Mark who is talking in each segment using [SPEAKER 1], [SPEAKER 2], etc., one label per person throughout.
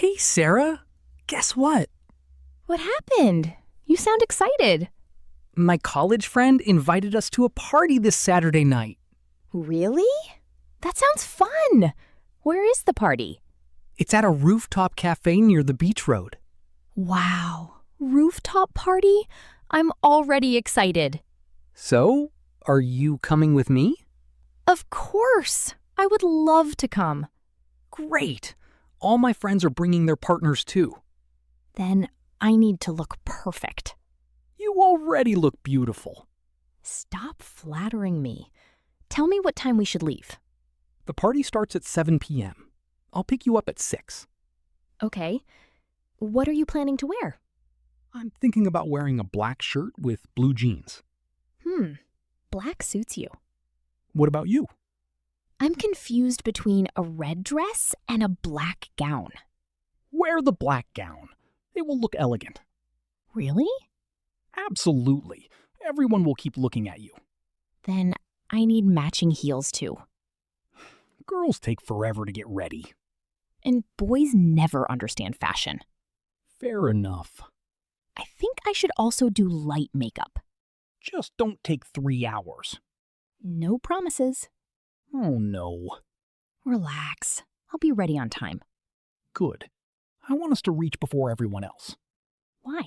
[SPEAKER 1] Hey, Sarah. Guess what?
[SPEAKER 2] What happened? You sound excited.
[SPEAKER 1] My college friend invited us to a party this Saturday night.
[SPEAKER 2] Really? That sounds fun. Where is the party?
[SPEAKER 1] It's at a rooftop cafe near the beach road.
[SPEAKER 2] Wow. Rooftop party? I'm already excited.
[SPEAKER 1] So, are you coming with me?
[SPEAKER 2] Of course. I would love to come.
[SPEAKER 1] Great. All my friends are bringing their partners too.
[SPEAKER 2] Then I need to look perfect.
[SPEAKER 1] You already look beautiful.
[SPEAKER 2] Stop flattering me. Tell me what time we should leave.
[SPEAKER 1] The party starts at 7 p.m. I'll pick you up at 6.
[SPEAKER 2] Okay. What are you planning to wear?
[SPEAKER 1] I'm thinking about wearing a black shirt with blue jeans.
[SPEAKER 2] Black suits you.
[SPEAKER 1] What about you?
[SPEAKER 2] I'm confused between a red dress and a black gown.
[SPEAKER 1] Wear the black gown. It will look elegant.
[SPEAKER 2] Really?
[SPEAKER 1] Absolutely. Everyone will keep looking at you.
[SPEAKER 2] Then I need matching heels too.
[SPEAKER 1] Girls take forever to get ready.
[SPEAKER 2] And boys never understand fashion.
[SPEAKER 1] Fair enough.
[SPEAKER 2] I think I should also do light makeup.
[SPEAKER 1] Just don't take 3 hours.
[SPEAKER 2] No promises.
[SPEAKER 1] Oh no.
[SPEAKER 2] Relax. I'll be ready on time.
[SPEAKER 1] Good. I want us to reach before everyone else.
[SPEAKER 2] Why?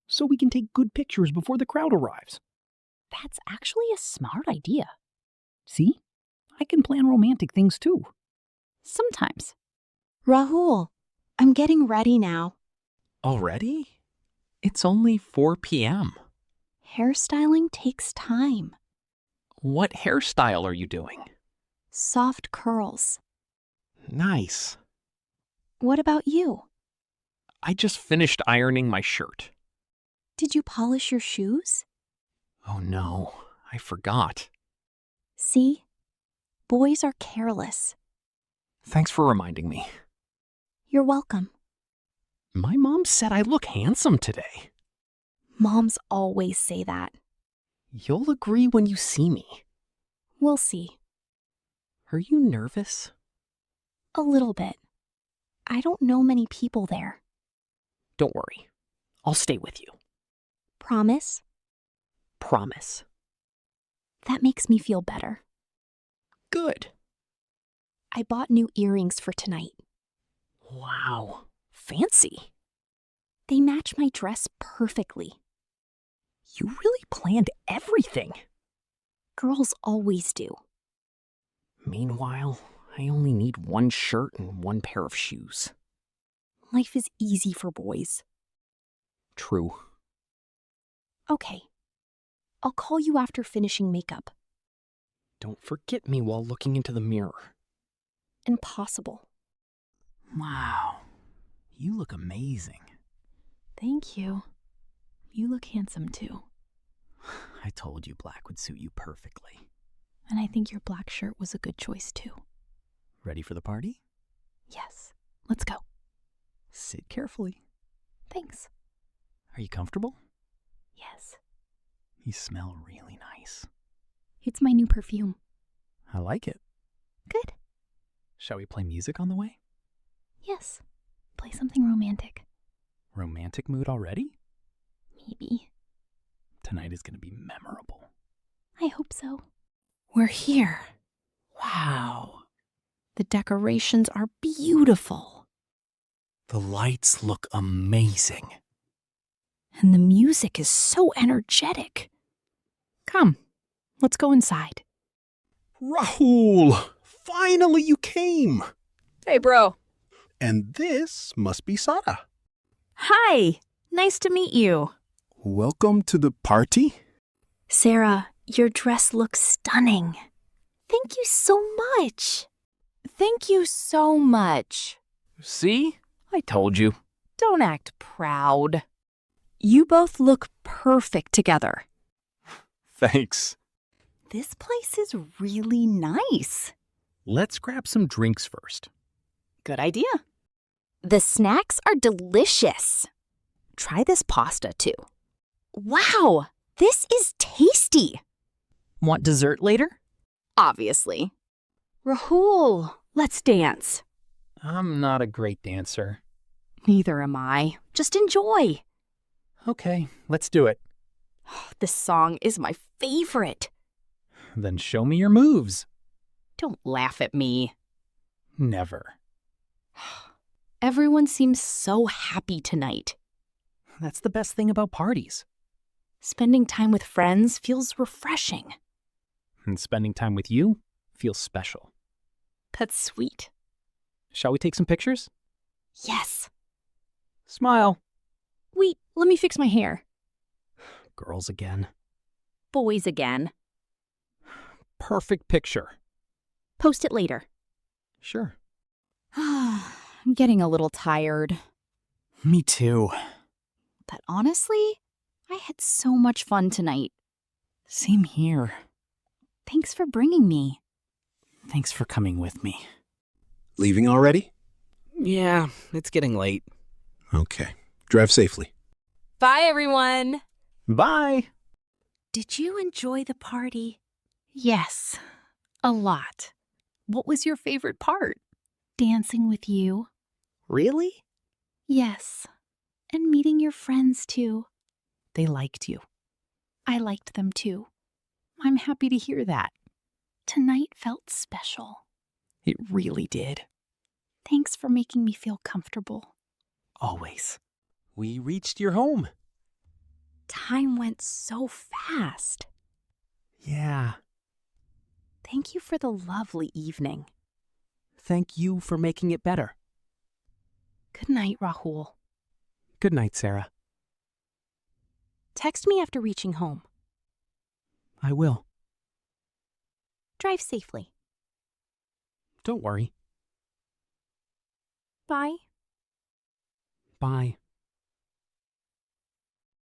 [SPEAKER 1] So we can take good pictures before the crowd arrives.
[SPEAKER 2] That's actually a smart idea.
[SPEAKER 1] See? I can plan romantic things too.
[SPEAKER 2] Sometimes.
[SPEAKER 3] Rahul, I'm getting ready now.
[SPEAKER 4] Already? It's only 4 p.m.
[SPEAKER 3] Hairstyling takes time.
[SPEAKER 4] What hairstyle are you doing?
[SPEAKER 3] Soft curls.
[SPEAKER 4] Nice.
[SPEAKER 3] What about you?
[SPEAKER 4] I just finished ironing my shirt.
[SPEAKER 3] Did you polish your shoes?
[SPEAKER 4] Oh no, I forgot.
[SPEAKER 3] See? Boys are careless.
[SPEAKER 4] Thanks for reminding me.
[SPEAKER 3] You're welcome.
[SPEAKER 4] My mom said I look handsome today.
[SPEAKER 3] Moms always say that.
[SPEAKER 4] You'll agree when you see me.
[SPEAKER 3] We'll see.
[SPEAKER 4] Are you nervous?
[SPEAKER 3] A little bit. I don't know many people there.
[SPEAKER 4] Don't worry. I'll stay with you.
[SPEAKER 3] Promise?
[SPEAKER 4] Promise.
[SPEAKER 3] That makes me feel better.
[SPEAKER 4] Good.
[SPEAKER 3] I bought new earrings for tonight.
[SPEAKER 4] Wow. Fancy.
[SPEAKER 3] They match my dress perfectly.
[SPEAKER 4] You really planned everything.
[SPEAKER 3] Girls always do.
[SPEAKER 4] Meanwhile, I only need one shirt and one pair of shoes.
[SPEAKER 3] Life is easy for boys.
[SPEAKER 4] True.
[SPEAKER 3] Okay. I'll call you after finishing makeup.
[SPEAKER 4] Don't forget me while looking into the mirror.
[SPEAKER 3] Impossible.
[SPEAKER 1] Wow. You look amazing.
[SPEAKER 2] Thank you. You look handsome too.
[SPEAKER 1] I told you black would suit you perfectly.
[SPEAKER 2] And I think your black shirt was a good choice too.
[SPEAKER 1] Ready for the party?
[SPEAKER 2] Yes. Let's go.
[SPEAKER 1] Sit carefully.
[SPEAKER 2] Thanks.
[SPEAKER 1] Are you comfortable?
[SPEAKER 2] Yes.
[SPEAKER 1] You smell really nice.
[SPEAKER 2] It's my new perfume.
[SPEAKER 1] I like it.
[SPEAKER 2] Good.
[SPEAKER 1] Shall we play music on the way?
[SPEAKER 2] Yes. Play something romantic.
[SPEAKER 1] Romantic mood already?
[SPEAKER 2] Maybe.
[SPEAKER 1] Tonight is going to be memorable.
[SPEAKER 2] I hope so.
[SPEAKER 3] We're here.
[SPEAKER 1] Wow.
[SPEAKER 3] The decorations are beautiful.
[SPEAKER 1] The lights look amazing.
[SPEAKER 3] And the music is so energetic. Come, let's go inside.
[SPEAKER 5] Rahul! Finally you came!
[SPEAKER 2] Hey, bro.
[SPEAKER 5] And this must be Sara.
[SPEAKER 3] Hi, nice to meet you.
[SPEAKER 5] Welcome to the party.
[SPEAKER 3] Sarah, your dress looks stunning. Thank you so much.
[SPEAKER 2] Thank you so much.
[SPEAKER 4] See? I told you.
[SPEAKER 2] Don't act proud.
[SPEAKER 3] You both look perfect together.
[SPEAKER 4] Thanks.
[SPEAKER 3] This place is really nice.
[SPEAKER 1] Let's grab some drinks first.
[SPEAKER 2] Good idea.
[SPEAKER 3] The snacks are delicious. Try this pasta too. Wow, this is tasty.
[SPEAKER 2] Want dessert later?
[SPEAKER 3] Obviously. Rahul, let's dance.
[SPEAKER 1] I'm not a great dancer.
[SPEAKER 3] Neither am I. Just enjoy.
[SPEAKER 1] Okay, let's do it.
[SPEAKER 3] This song is my favorite.
[SPEAKER 1] Then show me your moves.
[SPEAKER 3] Don't laugh at me.
[SPEAKER 1] Never.
[SPEAKER 3] Everyone seems so happy tonight.
[SPEAKER 1] That's the best thing about parties.
[SPEAKER 3] Spending time with friends feels refreshing.
[SPEAKER 1] And spending time with you feels special.
[SPEAKER 3] That's sweet.
[SPEAKER 1] Shall we take some pictures?
[SPEAKER 3] Yes.
[SPEAKER 1] Smile.
[SPEAKER 3] Wait, let me fix my hair.
[SPEAKER 1] Girls again.
[SPEAKER 3] Boys again.
[SPEAKER 1] Perfect picture.
[SPEAKER 3] Post it later.
[SPEAKER 1] Sure.
[SPEAKER 3] I'm getting a little tired.
[SPEAKER 1] Me too.
[SPEAKER 3] But honestly, I had so much fun tonight.
[SPEAKER 1] Same here.
[SPEAKER 3] Thanks for bringing me.
[SPEAKER 1] Thanks for coming with me.
[SPEAKER 5] Leaving already?
[SPEAKER 4] Yeah, it's getting late.
[SPEAKER 5] Okay. Drive safely.
[SPEAKER 2] Bye, everyone.
[SPEAKER 1] Bye.
[SPEAKER 3] Did you enjoy the party? Yes, a lot. What was your favorite part? Dancing with you.
[SPEAKER 4] Really?
[SPEAKER 3] Yes, and meeting your friends too.
[SPEAKER 1] They liked you.
[SPEAKER 3] I liked them too.
[SPEAKER 1] I'm happy to hear that.
[SPEAKER 3] Tonight felt special.
[SPEAKER 1] It really did.
[SPEAKER 3] Thanks for making me feel comfortable.
[SPEAKER 1] Always.
[SPEAKER 6] We reached your home.
[SPEAKER 3] Time went so fast.
[SPEAKER 1] Yeah.
[SPEAKER 3] Thank you for the lovely evening.
[SPEAKER 1] Thank you for making it better.
[SPEAKER 3] Good night, Rahul.
[SPEAKER 1] Good night, Sarah.
[SPEAKER 3] Text me after reaching home.
[SPEAKER 1] I will.
[SPEAKER 3] Drive safely.
[SPEAKER 1] Don't worry.
[SPEAKER 3] Bye.
[SPEAKER 1] Bye.